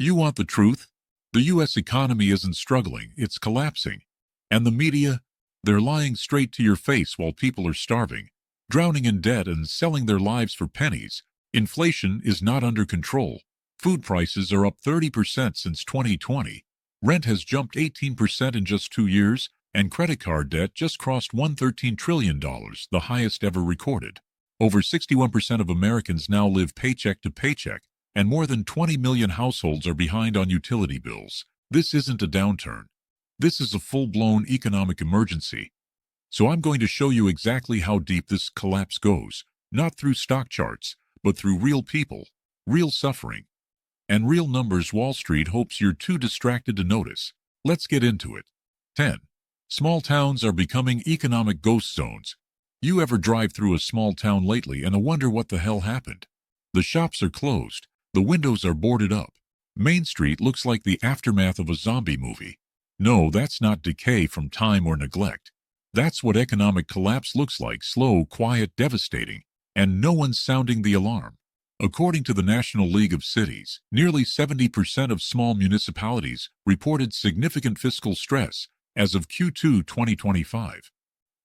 You want the truth? The U.S. economy isn't struggling, it's collapsing. And the media? They're lying straight to your face while people are starving, drowning in debt and selling their lives for pennies. Inflation is not under control. Food prices are up 30% since 2020. Rent has jumped 18% in just 2 years, and credit card debt just crossed $113 trillion, the highest ever recorded. Over 61% of Americans now live paycheck to paycheck, and more than 20 million households are behind on utility bills. This isn't a downturn. This is a full-blown economic emergency. So I'm going to show you exactly how deep this collapse goes, not through stock charts, but through real people, real suffering, and real numbers Wall Street hopes you're too distracted to notice. Let's get into it. 10. Small towns are becoming economic ghost zones. You ever drive through a small town lately and wonder what the hell happened? The shops are closed. The windows are boarded up. Main Street looks like the aftermath of a zombie movie. No, that's not decay from time or neglect. That's what economic collapse looks like: slow, quiet, devastating, and no one's sounding the alarm. According to the National League of Cities, nearly 70% of small municipalities reported significant fiscal stress as of Q2 2025.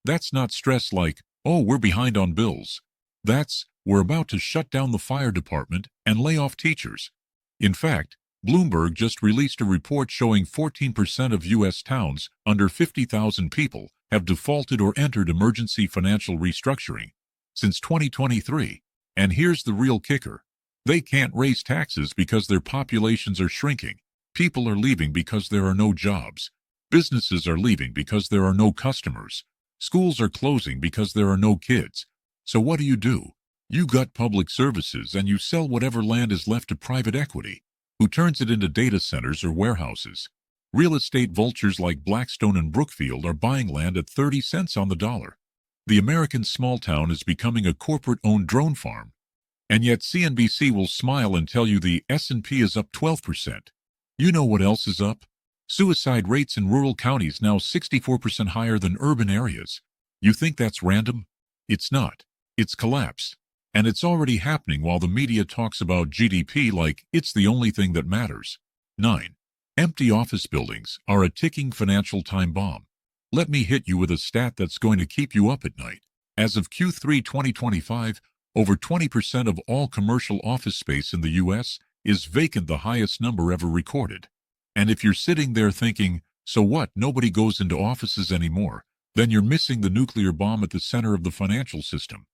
That's not stress like, oh, we're behind on bills. That's, we're about to shut down the fire department and lay off teachers. In fact, Bloomberg just released a report showing 14% of U.S. towns under 50,000 people have defaulted or entered emergency financial restructuring since 2023. And here's the real kicker. They can't raise taxes because their populations are shrinking. People are leaving because there are no jobs. Businesses are leaving because there are no customers. Schools are closing because there are no kids. So what do? You gut public services and you sell whatever land is left to private equity, who turns it into data centers or warehouses. Real estate vultures like Blackstone and Brookfield are buying land at 30 cents on the dollar. The American small town is becoming a corporate-owned drone farm. And yet CNBC will smile and tell you the S&P is up 12%. You know what else is up? Suicide rates in rural counties now 64% higher than urban areas. You think that's random? It's not. It's collapse. And it's already happening while the media talks about GDP like it's the only thing that matters. 9. Empty office buildings are a ticking financial time bomb. Let me hit you with a stat that's going to keep you up at night. As of Q3 2025, over 20% of all commercial office space in the U.S. is vacant, the highest number ever recorded. And if you're sitting there thinking, so what, nobody goes into offices anymore, then you're missing the nuclear bomb at the center of the financial system.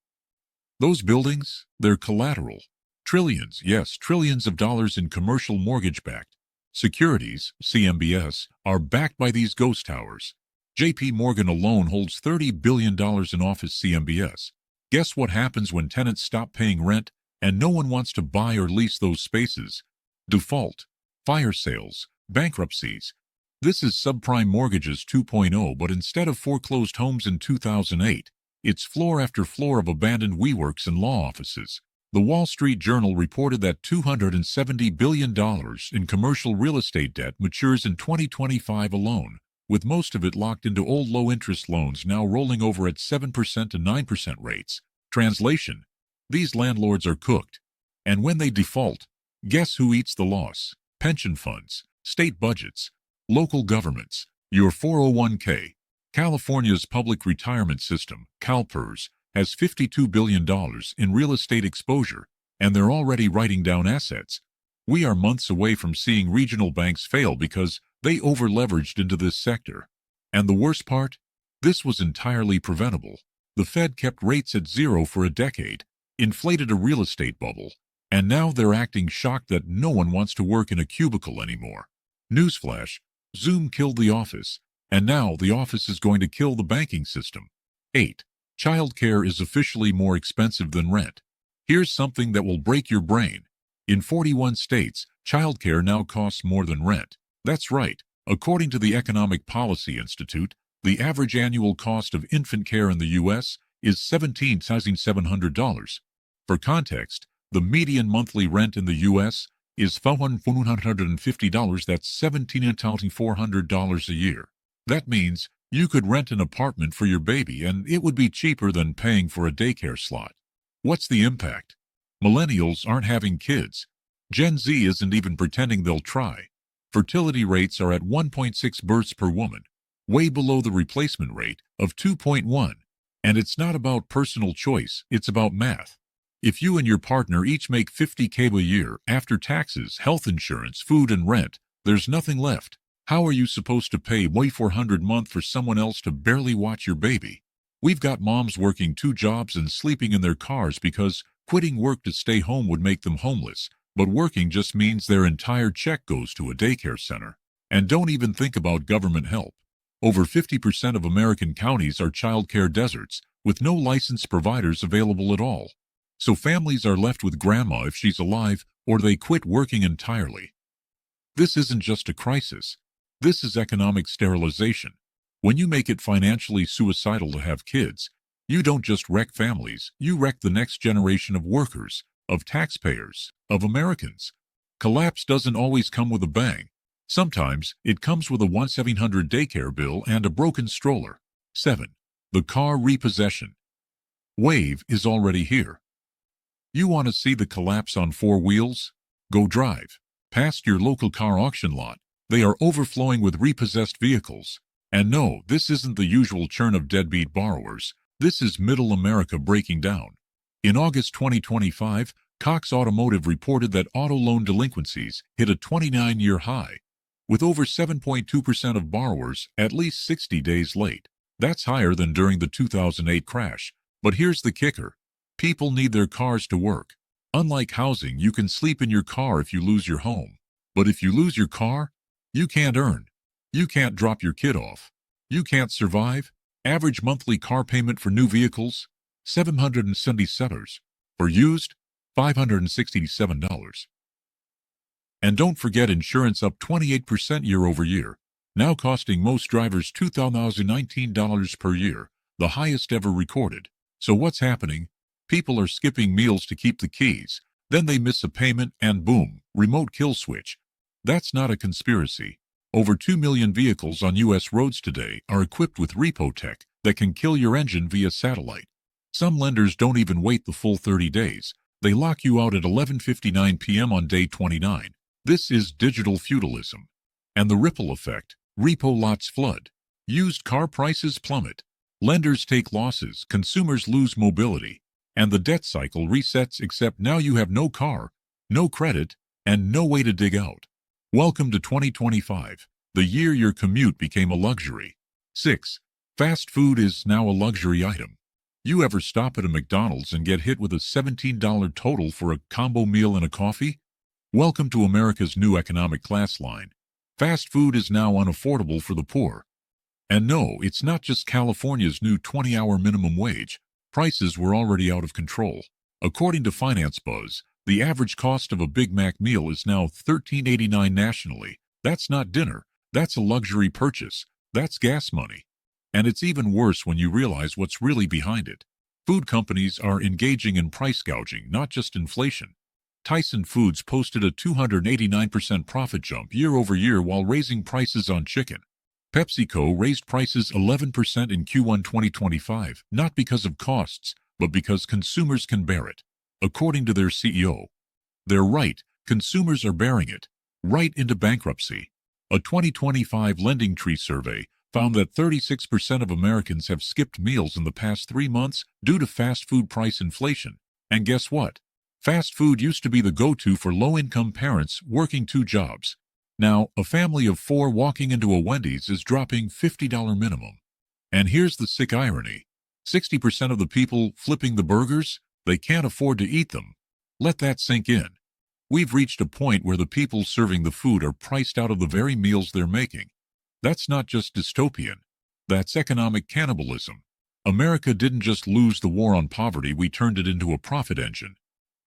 Those buildings, they're collateral. Trillions, yes, trillions of dollars in commercial mortgage-backed securities, CMBS, are backed by these ghost towers. JP Morgan alone holds $30 billion in office CMBS. Guess what happens when tenants stop paying rent and no one wants to buy or lease those spaces? Default, fire sales, bankruptcies. This is subprime mortgages 2.0, but instead of foreclosed homes in 2008, it's floor after floor of abandoned WeWorks and law offices. The Wall Street Journal reported that $270 billion in commercial real estate debt matures in 2025 alone, with most of it locked into old low-interest loans now rolling over at 7% to 9% rates. Translation: these landlords are cooked. And when they default, guess who eats the loss? Pension funds, state budgets, local governments, your 401k. California's public retirement system, CalPERS, has $52 billion in real estate exposure, and they're already writing down assets. We are months away from seeing regional banks fail because they over-leveraged into this sector. And the worst part? This was entirely preventable. The Fed kept rates at zero for a decade, inflated a real estate bubble, and now they're acting shocked that no one wants to work in a cubicle anymore. Newsflash: Zoom killed the office, and now the office is going to kill the banking system. 8. Childcare is officially more expensive than rent. Here's something that will break your brain. In 41 states, childcare now costs more than rent. That's right. According to the Economic Policy Institute, the average annual cost of infant care in the U.S. is $17,700. For context, the median monthly rent in the U.S. is $150. That's $17,400 a year. That means you could rent an apartment for your baby and it would be cheaper than paying for a daycare slot. What's the impact? Millennials aren't having kids. Gen Z isn't even pretending they'll try. Fertility rates are at 1.6 births per woman, way below the replacement rate of 2.1. And it's not about personal choice, it's about math. If you and your partner each make $50K a year after taxes, health insurance, food, and rent, there's nothing left. How are you supposed to pay way $400 a month for someone else to barely watch your baby? We've got moms working 2 jobs and sleeping in their cars because quitting work to stay home would make them homeless, but working just means their entire check goes to a daycare center. And don't even think about government help. Over 50% of American counties are childcare deserts, with no licensed providers available at all. So families are left with grandma if she's alive, or they quit working entirely. This isn't just a crisis. This is economic sterilization. When you make it financially suicidal to have kids, you don't just wreck families, you wreck the next generation of workers, of taxpayers, of Americans. Collapse doesn't always come with a bang. Sometimes it comes with a 1-700 daycare bill and a broken stroller. 7. The car repossession wave is already here. You want to see the collapse on 4 wheels? Go drive past your local car auction lot. They are overflowing with repossessed vehicles. And no, this isn't the usual churn of deadbeat borrowers. This is middle America breaking down. In August 2025, Cox Automotive reported that auto loan delinquencies hit a 29-year high, with over 7.2% of borrowers at least 60 days late. That's higher than during the 2008 crash. But here's the kicker. People need their cars to work. Unlike housing, you can sleep in your car if you lose your home. But if you lose your car, you can't earn. You can't drop your kid off. You can't survive. Average monthly car payment for new vehicles, $777. For used, $567. And don't forget insurance up 28% year over year, now costing most drivers $2,019 per year, the highest ever recorded. So what's happening? People are skipping meals to keep the keys, then they miss a payment and boom, remote kill switch. That's not a conspiracy. Over 2 million vehicles on U.S. roads today are equipped with repo tech that can kill your engine via satellite. Some lenders don't even wait the full 30 days. They lock you out at 11:59 p.m. on day 29. This is digital feudalism. And the ripple effect, repo lots flood. Used car prices plummet. Lenders take losses, consumers lose mobility, and the debt cycle resets, except now you have no car, no credit, and no way to dig out. Welcome to 2025, the year your commute became a luxury. 6. Fast food is now a luxury item. You ever stop at a McDonald's and get hit with a $17 total for a combo meal and a coffee? Welcome to America's new economic class line. Fast food is now unaffordable for the poor. And no, it's not just California's new 20-hour minimum wage. Prices were already out of control. According to Finance Buzz, the average cost of a Big Mac meal is now $13.89 nationally. That's not dinner. That's a luxury purchase. That's gas money. And it's even worse when you realize what's really behind it. Food companies are engaging in price gouging, not just inflation. Tyson Foods posted a 289% profit jump year over year while raising prices on chicken. PepsiCo raised prices 11% in Q1 2025, not because of costs, but because consumers can bear it. According to their CEO, they're right, consumers are bearing it, right into bankruptcy. A 2025 Lending Tree survey found that 36% of Americans have skipped meals in the past 3 months due to fast food price inflation. And guess what? Fast food used to be the go-to for low-income parents working 2 jobs. Now, a family of 4 walking into a Wendy's is dropping $50 minimum. And here's the sick irony. 60% of the people flipping the burgers, they can't afford to eat them. Let that sink in. We've reached a point where the people serving the food are priced out of the very meals they're making. That's not just dystopian. That's economic cannibalism. America didn't just lose the war on poverty, we turned it into a profit engine.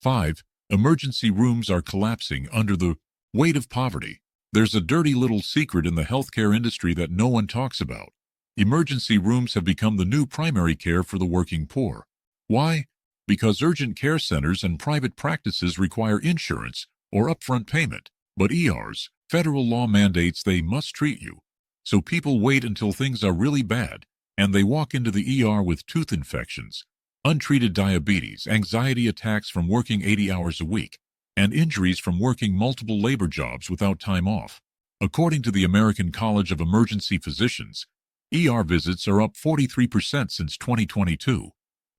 5. Emergency rooms are collapsing under the weight of poverty. There's a dirty little secret in the healthcare industry that no one talks about. Emergency rooms have become the new primary care for the working poor. Why? Because urgent care centers and private practices require insurance or upfront payment, but ERs, federal law mandates they must treat you. So people wait until things are really bad, and they walk into the ER with tooth infections, untreated diabetes, anxiety attacks from working 80 hours a week, and injuries from working multiple labor jobs without time off. According to the American College of Emergency Physicians, ER visits are up 43% since 2022,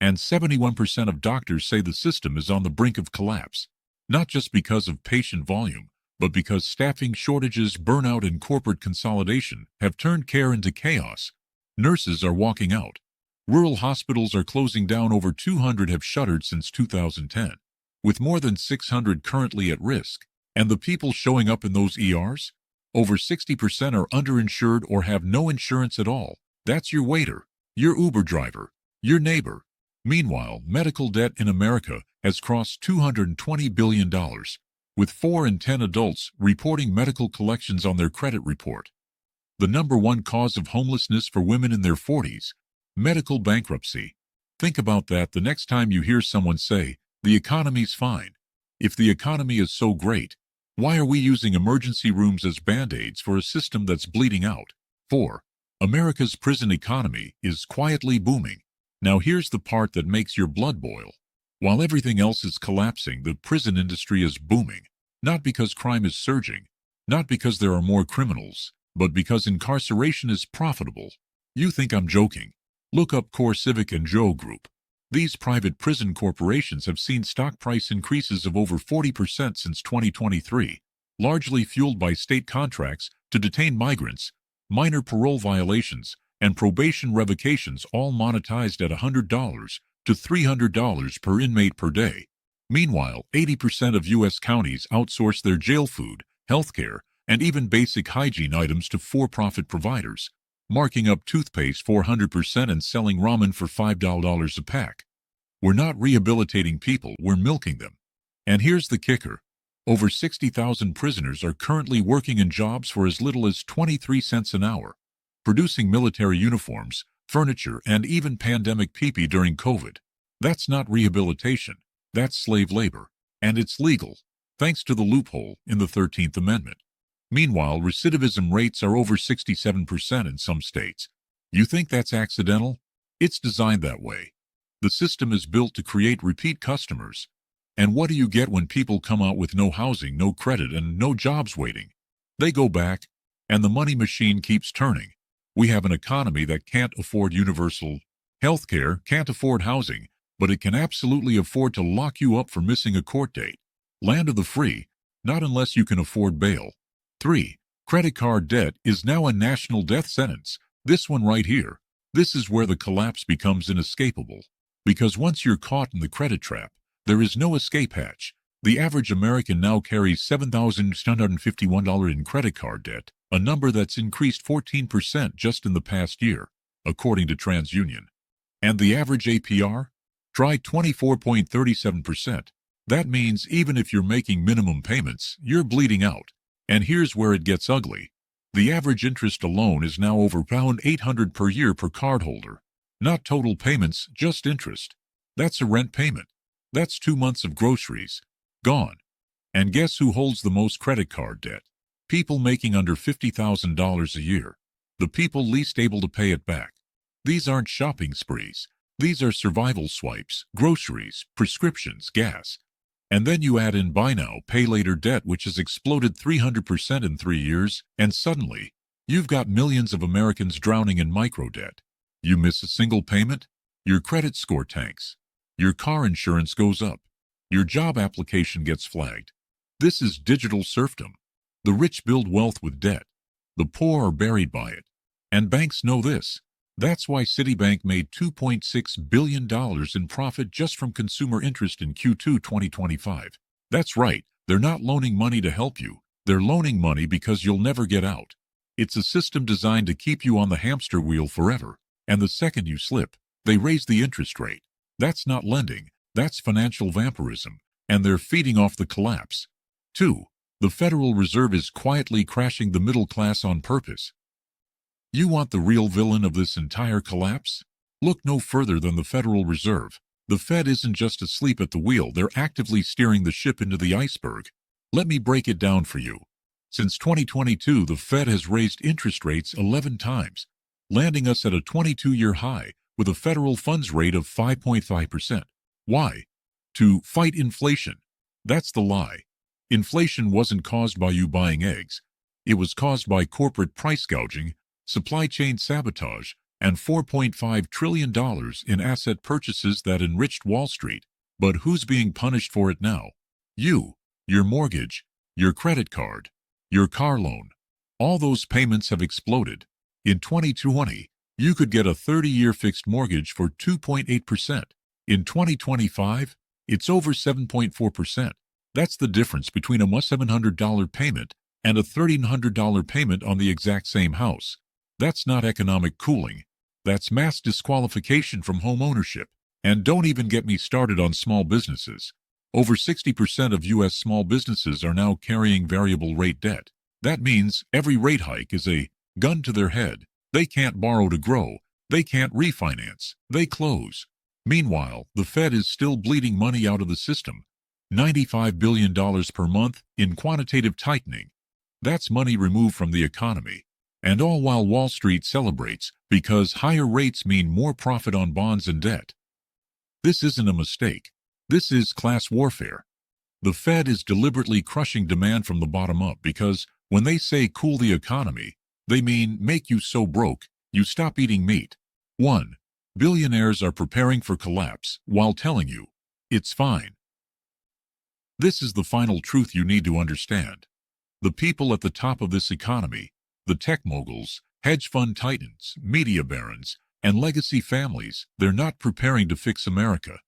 and 71% of doctors say the system is on the brink of collapse, not just because of patient volume, but because staffing shortages, burnout, and corporate consolidation have turned care into chaos. Nurses are walking out. Rural hospitals are closing down. Over 200 have shuttered since 2010, with more than 600 currently at risk. And the people showing up in those ERs? Over 60% are underinsured or have no insurance at all. That's your waiter, your Uber driver, your neighbor. Meanwhile, medical debt in America has crossed $220 billion, with 4 in 10 adults reporting medical collections on their credit report. The number one cause of homelessness for women in their 40s, medical bankruptcy. Think about that the next time you hear someone say, the economy's fine. If the economy is so great, why are we using emergency rooms as band-aids for a system that's bleeding out? 4. America's prison economy is quietly booming. Now here's the part that makes your blood boil. While everything else is collapsing, the prison industry is booming. Not because crime is surging, not because there are more criminals, but because incarceration is profitable. You think I'm joking? Look up Core Civic and Joe Group. These private prison corporations have seen stock price increases of over 40% since 2023, largely fueled by state contracts to detain migrants, minor parole violations, and probation revocations, all monetized at $100 to $300 per inmate per day. Meanwhile, 80% of U.S. counties outsource their jail food, healthcare, and even basic hygiene items to for-profit providers, marking up toothpaste 400% and selling ramen for $5 a pack. We're not rehabilitating people, we're milking them. And here's the kicker. Over 60,000 prisoners are currently working in jobs for as little as 23 cents an hour, producing military uniforms, furniture, and even pandemic PPE during COVID. That's not rehabilitation, that's slave labor. And it's legal, thanks to the loophole in the 13th Amendment. Meanwhile, recidivism rates are over 67% in some states. You think that's accidental? It's designed that way. The system is built to create repeat customers. And what do you get when people come out with no housing, no credit, and no jobs waiting? They go back, and the money machine keeps turning. We have an economy that can't afford universal health care, can't afford housing, but it can absolutely afford to lock you up for missing a court date. Land of the free, not unless you can afford bail. 3. Credit card debt is now a national death sentence. This one right here. This is where the collapse becomes inescapable. Because once you're caught in the credit trap, there is no escape hatch. The average American now carries $7,751 in credit card debt, a number that's increased 14% just in the past year, according to TransUnion. And the average APR? Try 24.37%. That means even if you're making minimum payments, you're bleeding out. And here's where it gets ugly. The average interest alone is now over $800 per year per cardholder. Not total payments, just interest. That's a rent payment. That's 2 months of groceries. Gone. And guess who holds the most credit card debt? People making under $50,000 a year. The people least able to pay it back. These aren't shopping sprees. These are survival swipes, groceries, prescriptions, gas. And then you add in buy now, pay later debt, which has exploded 300% in 3 years, and suddenly, you've got millions of Americans drowning in microdebt. You miss a single payment, your credit score tanks. Your car insurance goes up. Your job application gets flagged. This is digital serfdom. The rich build wealth with debt. The poor are buried by it. And banks know this. That's why Citibank made $2.6 billion in profit just from consumer interest in Q2 2025. That's right, they're not loaning money to help you. They're loaning money because you'll never get out. It's a system designed to keep you on the hamster wheel forever. And the second you slip, they raise the interest rate. That's not lending, that's financial vampirism. And they're feeding off the collapse. 2. The Federal Reserve is quietly crashing the middle class on purpose. You want the real villain of this entire collapse? Look no further than the Federal Reserve. The Fed isn't just asleep at the wheel, they're actively steering the ship into the iceberg. Let me break it down for you. Since 2022, the Fed has raised interest rates 11 times, landing us at a 22-year high with a federal funds rate of 5.5%. Why? To fight inflation. That's the lie. Inflation wasn't caused by you buying eggs. It was caused by corporate price gouging, supply chain sabotage, and $4.5 trillion in asset purchases that enriched Wall Street. But who's being punished for it now? You, your mortgage, your credit card, your car loan. All those payments have exploded. In 2020, you could get a 30-year fixed mortgage for 2.8%. In 2025, it's over 7.4%. That's the difference between a $700 payment and a $1,300 payment on the exact same house. That's not economic cooling. That's mass disqualification from home ownership. And don't even get me started on small businesses. Over 60% of U.S. small businesses are now carrying variable rate debt. That means every rate hike is a gun to their head. They can't borrow to grow. They can't refinance. They close. Meanwhile, the Fed is still bleeding money out of the system. $95 billion per month in quantitative tightening. That's money removed from the economy. And all while Wall Street celebrates because higher rates mean more profit on bonds and debt. This isn't a mistake. This is class warfare. The Fed is deliberately crushing demand from the bottom up because when they say cool the economy, they mean make you so broke you stop eating meat. 1. Billionaires are preparing for collapse while telling you it's fine. This is the final truth you need to understand. The people at the top of this economy, the tech moguls, hedge fund titans, media barons, and legacy families, they're not preparing to fix America.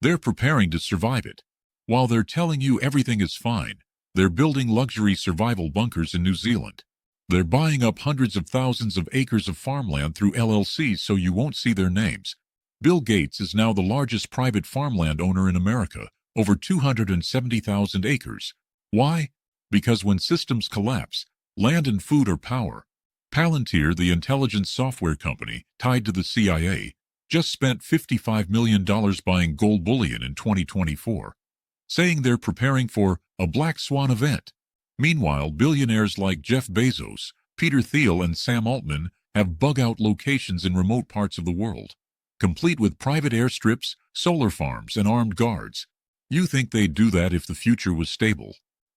They're preparing to survive it. While they're telling you everything is fine, they're building luxury survival bunkers in New Zealand. They're buying up hundreds of thousands of acres of farmland through LLCs so you won't see their names. Bill Gates is now the largest private farmland owner in America, over 270,000 acres. Why? Because when systems collapse, land and food are power. Palantir, the intelligence software company tied to the CIA, just spent $55 million buying gold bullion in 2024, saying they're preparing for a black swan event. Meanwhile, billionaires like Jeff Bezos, Peter Thiel, and Sam Altman have bug-out locations in remote parts of the world, complete with private airstrips, solar farms, and armed guards. You think they'd do that if the future was stable?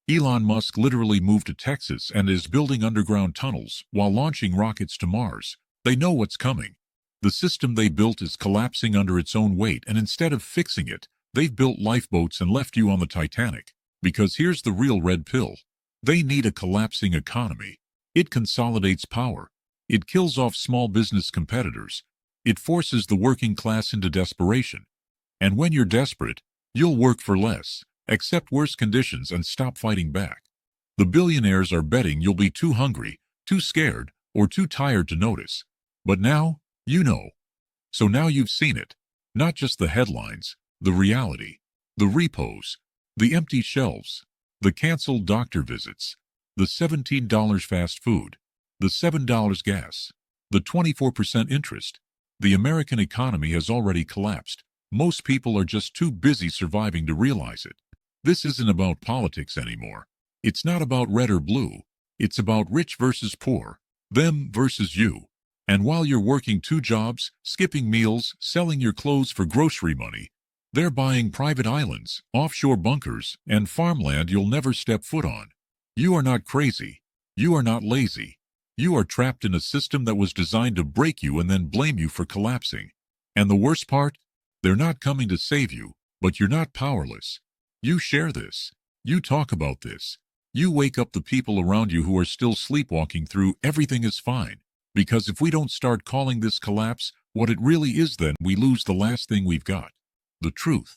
Elon Musk literally moved to Texas and is building underground tunnels while launching rockets to Mars. They know what's coming. The system they built is collapsing under its own weight, and instead of fixing it, they've built lifeboats and left you on the Titanic. Because here's the real red pill. They need a collapsing economy. It consolidates power. It kills off small business competitors. It forces the working class into desperation. And when you're desperate, you'll work for less, accept worse conditions, and stop fighting back. The billionaires are betting you'll be too hungry, too scared, or too tired to notice. But now, you know. So now you've seen it. Not just the headlines, the reality, the repos, the empty shelves, the canceled doctor visits, the $17 fast food, the $7 gas, the 24% interest. The American economy has already collapsed. Most people are just too busy surviving to realize it. This isn't about politics anymore. It's not about red or blue. It's about rich versus poor, them versus you. And while you're working 2 jobs, skipping meals, selling your clothes for grocery money, they're buying private islands, offshore bunkers, and farmland you'll never step foot on. You are not crazy. You are not lazy. You are trapped in a system that was designed to break you and then blame you for collapsing. And the worst part? They're not coming to save you, but you're not powerless. You share this. You talk about this. You wake up the people around you who are still sleepwalking through everything is fine. Because if we don't start calling this collapse what it really is, then we lose the last thing we've got. The truth.